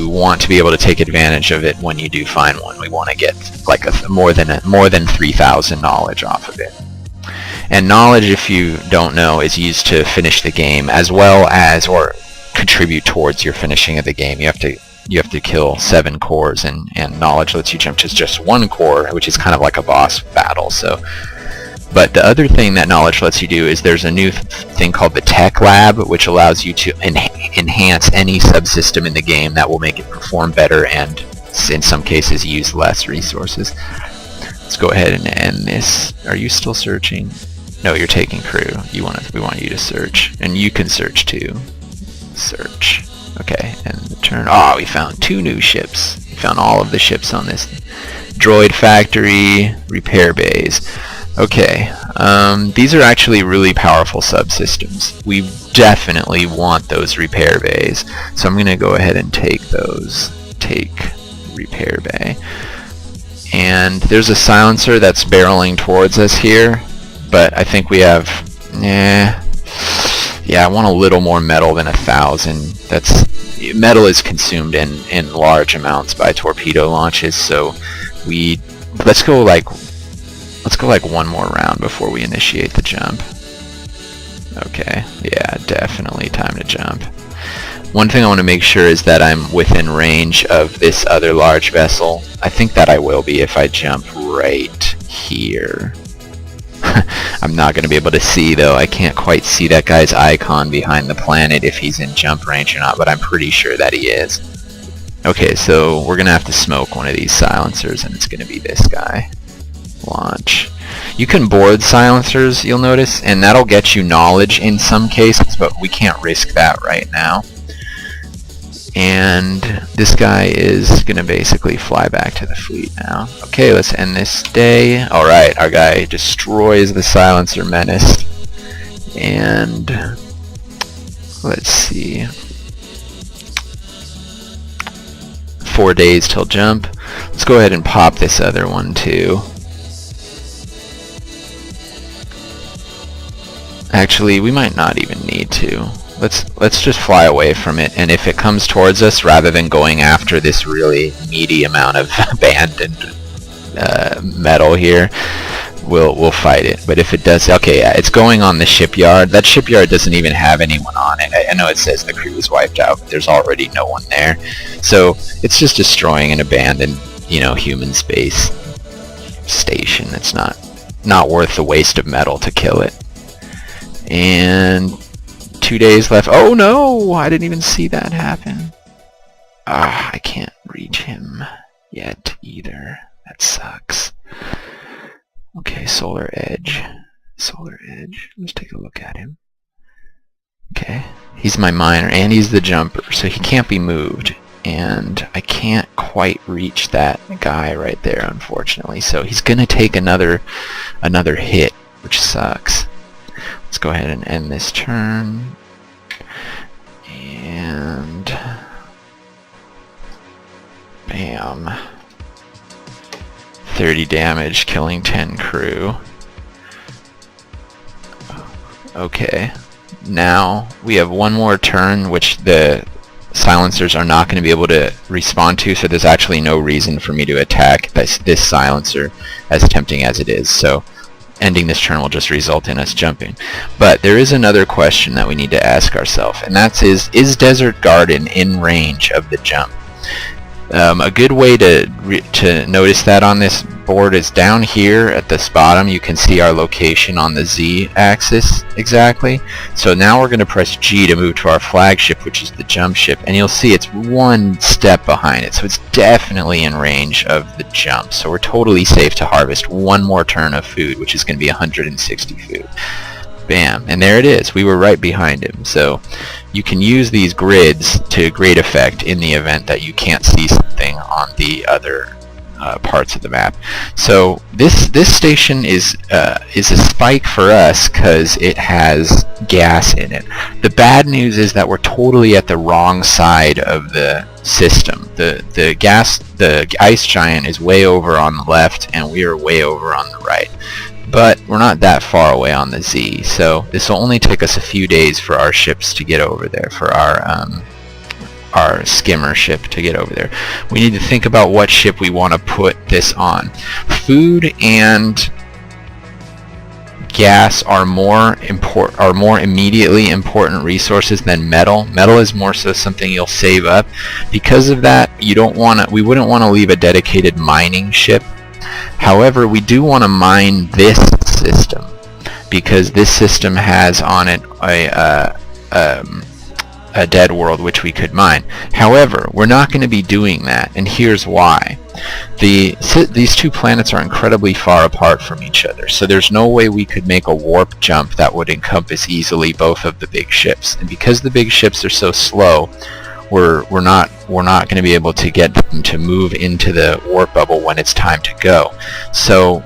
want to be able to take advantage of it when you do find one. We want to get like more than 3,000 knowledge off of it. And knowledge, if you don't know, is used to finish the game as well as or contribute towards your finishing of the game. You have to kill 7 cores, and knowledge lets you jump to just 1 core, which is kind of like a boss battle. So, but the other thing that knowledge lets you do is there's a new thing called the Tech Lab, which allows you to enhance any subsystem in the game that will make it perform better and, in some cases, use less resources. Let's go ahead and end this. Are you still searching? No, you're taking crew. We want you to search, and you can search too. Search. Okay, and the turn. Oh, we found 2 new ships. We found all of the ships on this. Droid factory, repair bays. Okay, these are actually really powerful subsystems. We definitely want those repair bays. So I'm going to go ahead and take those. Take repair bay. And there's a silencer that's barreling towards us here, but I think we have... Yeah, I want a little more metal than 1,000. Metal is consumed in large amounts by torpedo launches, so let's go like 1 more round before we initiate the jump. Okay, yeah, definitely time to jump. One thing I want to make sure is that I'm within range of this other large vessel. I think that I will be if I jump right here. I'm not going to be able to see, though. I can't quite see that guy's icon behind the planet if he's in jump range or not, but I'm pretty sure that he is. Okay, so we're going to have to smoke one of these silencers, and it's going to be this guy. Launch. You can board silencers, you'll notice, and that'll get you knowledge in some cases, but we can't risk that right now. And this guy is going to basically fly back to the fleet now. Okay, let's end this day. Alright, our guy destroys the silencer menace. And let's see. 4 days till jump. Let's go ahead and pop this other one too. Actually, we might not even need to. Let's just fly away from it, and if it comes towards us, rather than going after this really meaty amount of abandoned metal here, we'll fight it. But if it does, okay, yeah, it's going on the shipyard. That shipyard doesn't even have anyone on it. I know it says the crew was wiped out, but there's already no one there. So it's just destroying an abandoned, human space station. It's not worth the waste of metal to kill it. And 2 days left. Oh no! I didn't even see that happen. I can't reach him yet either. That sucks. Okay, Solar Edge. Solar Edge. Let's take a look at him. Okay. He's my miner, and he's the jumper, so he can't be moved. And I can't quite reach that guy right there, unfortunately. So he's gonna take another hit, which sucks. Let's go ahead and end this turn. And bam. 30 damage, killing 10 crew. Okay. Now we have one more turn, which the silencers are not going to be able to respond to, so there's actually no reason for me to attack this silencer, as tempting as it is. So ending this turn will just result in us jumping. But there is another question that we need to ask ourselves, and that's is Desert Garden in range of the jump? A good way to notice that on this board is down here at this bottom. You can see our location on the Z-axis exactly. So now we're going to press G to move to our flagship, which is the jump ship, and you'll see it's one step behind it. So it's definitely in range of the jump. So we're totally safe to harvest one more turn of food, which is going to be 160 food. Bam, and there it is. We were right behind him. So you can use these grids to great effect in the event that you can't see something on the other parts of the map. So this station is a spike for us because it has gas in it. The bad news is that we're totally at the wrong side of the system. The ice giant is way over on the left, and we are way over on the right. But we're not that far away on the Z, so this will only take us a few days for our ships to get over there, for our our skimmer ship to get over there. We need to think about what ship we want to put this on. Food and gas are more immediately important resources than metal. Metal is more so something you'll save up. Because of that, we wouldn't want to leave a dedicated mining ship. However, we do want to mine this system, because this system has on it a dead world which we could mine. However, we're not going to be doing that, and here's why. These two planets are incredibly far apart from each other, so there's no way we could make a warp jump that would encompass easily both of the big ships. And because the big ships are so slow, we're not going to be able to get them to move into the warp bubble when it's time to go. So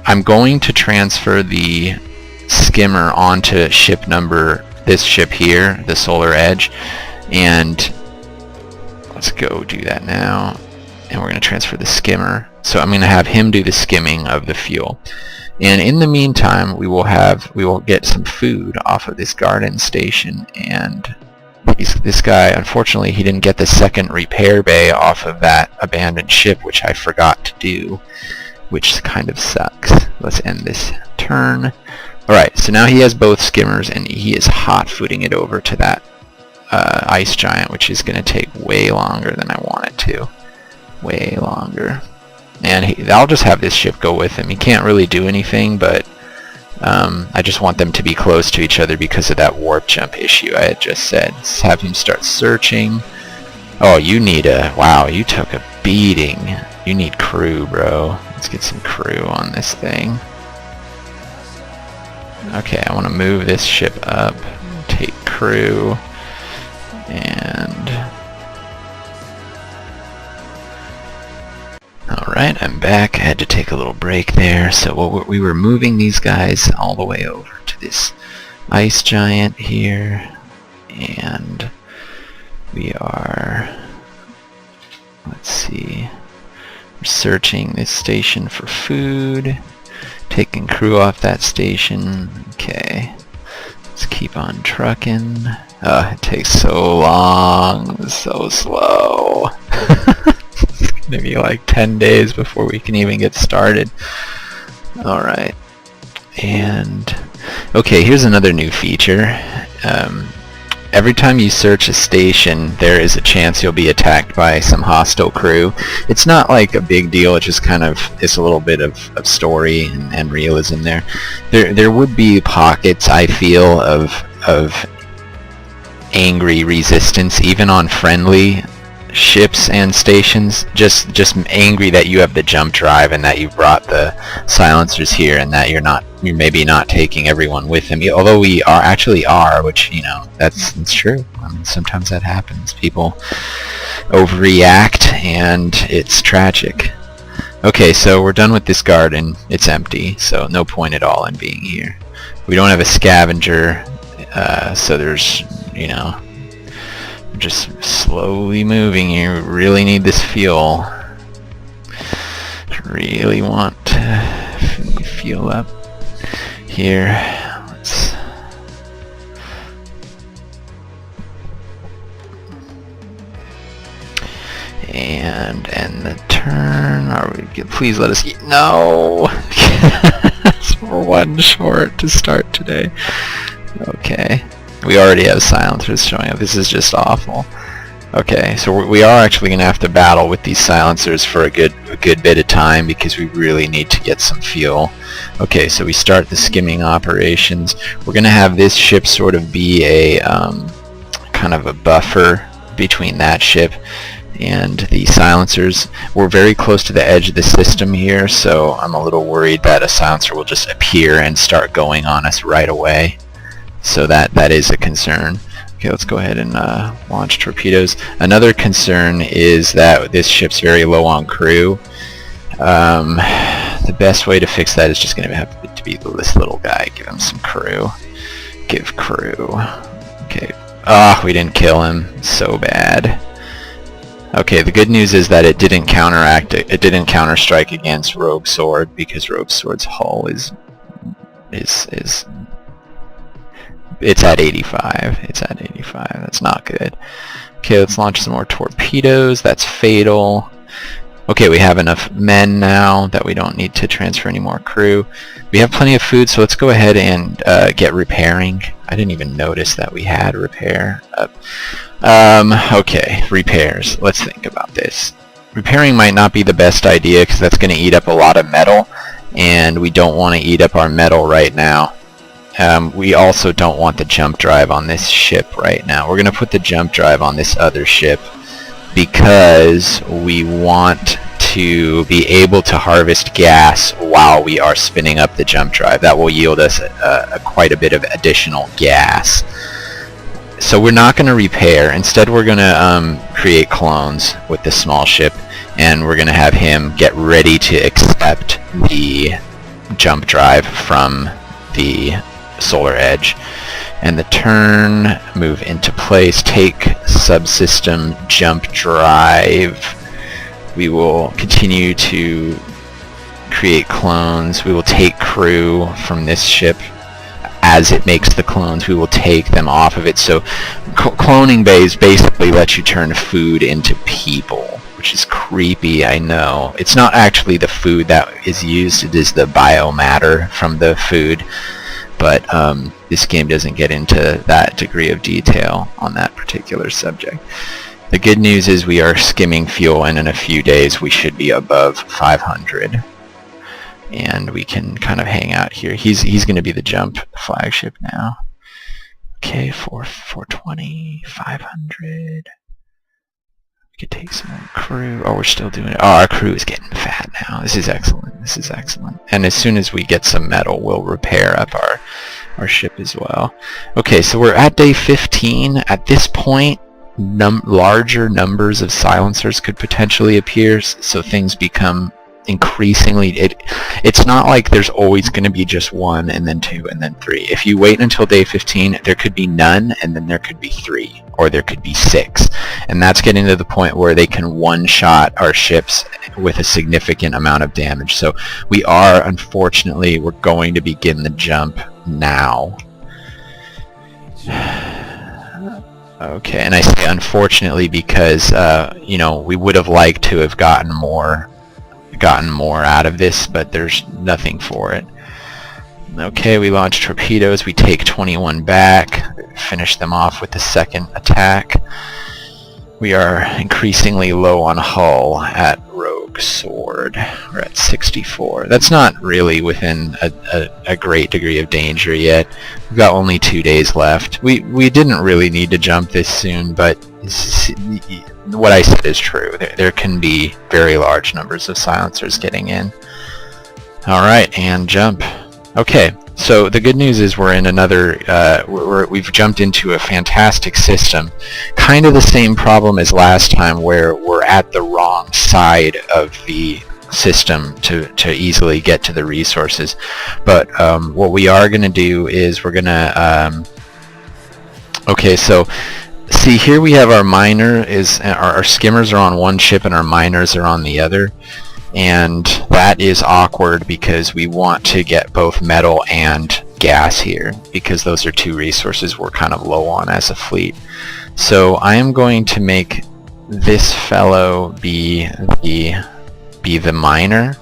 I'm going to transfer the skimmer onto this ship here, the Solar Edge, and let's go do that now. And we're going to transfer the skimmer. So I'm going to have him do the skimming of the fuel. And in the meantime, we will get some food off of this garden station. And this guy, unfortunately, he didn't get the second repair bay off of that abandoned ship, which I forgot to do, which kind of sucks. Let's end this turn. Alright, so now he has both skimmers, and he is hot-footing it over to that ice giant, which is going to take way longer than I want it to. Way longer. And I'll just have this ship go with him. He can't really do anything, but I just want them to be close to each other because of that warp jump issue I had just said. Let's have him start searching. Oh, you need wow, you took a beating. You need crew, bro. Let's get some crew on this thing. Okay, I want to move this ship up, take crew, and alright, I'm back. I had to take a little break there. So we were moving these guys all the way over to this ice giant here, and we are, let's see, we're searching this station for food, taking crew off that station. Okay, let's keep on trucking. It takes so long, so slow. It's gonna be like 10 days before we can even get started. Alright, and okay, here's another new feature. Every time you search a station, there is a chance you'll be attacked by some hostile crew. It's not like a big deal, it's just kind of, it's a little bit of story and realism there. There would be pockets, I feel, of angry resistance, even on friendly ships and stations, just angry that you have the jump drive and that you brought the silencers here and that you're maybe not taking everyone with them, although we actually are, which, you know, that's true. I mean, sometimes that happens. People overreact and it's tragic. Okay, so we're done with this garden. It's empty, so no point at all in being here. We don't have a scavenger, so there's, you know, just slowly moving here. We really need this fuel. Really want to fuel up here. Let's and end the turn. Please let us eat. No. We're one short to start today. Okay. We already have silencers showing up. This is just awful. Okay, so we are actually going to have to battle with these silencers for a good bit of time because we really need to get some fuel. Okay, so we start the skimming operations. We're going to have this ship sort of be a kind of a buffer between that ship and the silencers. We're very close to the edge of the system here, so I'm a little worried that a silencer will just appear and start going on us right away. So that is a concern. Okay, let's go ahead and launch torpedoes. Another concern is that this ship's very low on crew. The best way to fix that is just going to have to be this little guy. Give him some crew. Give crew. Okay. Ah, we didn't kill him. So bad. Okay, the good news is that it didn't counteract it. It didn't counter-strike against Rogue Sword because Rogue Sword's hull is It's at 85. It's at 85. That's not good. Okay, let's launch some more torpedoes. That's fatal. Okay, we have enough men now that we don't need to transfer any more crew. We have plenty of food, so let's go ahead and get repairing. I didn't even notice that we had repair up. Okay, repairs. Let's think about this. Repairing might not be the best idea because that's going to eat up a lot of metal, and we don't want to eat up our metal right now. We also don't want the jump drive on this ship right now. We're going to put the jump drive on this other ship because we want to be able to harvest gas while we are spinning up the jump drive. That will yield us quite a bit of additional gas. So we're not going to repair. Instead, we're going to create clones with this small ship, and we're going to have him get ready to accept the jump drive from the Solar Edge. And the turn, move into place, take subsystem jump drive. We will continue to create clones. We will take crew from this ship. As it makes the clones, we will take them off of it. So cloning bays basically let you turn food into people, which is creepy, I know. It's not actually the food that is used, it is the biomatter from the food. But this game doesn't get into that degree of detail on that particular subject. The good news is we are skimming fuel, and in a few days we should be above 500. And we can kind of hang out here. He's going to be the jump flagship now. Okay, 420, 500. We could take some more crew. Oh, we're still doing it. Oh, our crew is getting fat now. This is excellent. This is excellent. And as soon as we get some metal, we'll repair up our ship as well. Okay, so we're at day 15. At this point, larger numbers of silencers could potentially appear, so things become increasingly, it's not like there's always going to be just 1 and then 2 and then 3. If you wait until day 15, there could be none, and then there could be 3, or there could be 6, and that's getting to the point where they can one-shot our ships with a significant amount of damage. So we are, unfortunately, we're going to begin the jump now. Okay, and I say unfortunately because you know, we would have liked to have gotten more out of this, but there's nothing for it. Okay, we launch torpedoes. We take 21 back, finish them off with the second attack. We are increasingly low on hull at Rogue Sword. We're at 64. That's not really within a great degree of danger yet. We've got only 2 days left. We didn't really need to jump this soon, but what I said is true. There can be very large numbers of silencers getting in. Alright, and jump. Okay, so the good news is we're in another, we've jumped into a fantastic system. Kind of the same problem as last time, where we're at the wrong side of the system to easily get to the resources. But what we are going to do is we're going to, okay, so see, here we have our miner, our skimmers are on one ship and our miners are on the other, and that is awkward because we want to get both metal and gas here, because those are 2 resources we're kind of low on as a fleet. So I am going to make this fellow be the miner,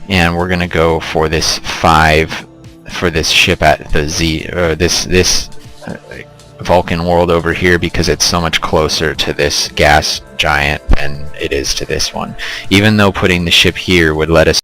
and we're going to go for this 5 for this ship at the Z, or this Vulcan world over here, because it's so much closer to this gas giant than it is to this one. Even though putting the ship here would let us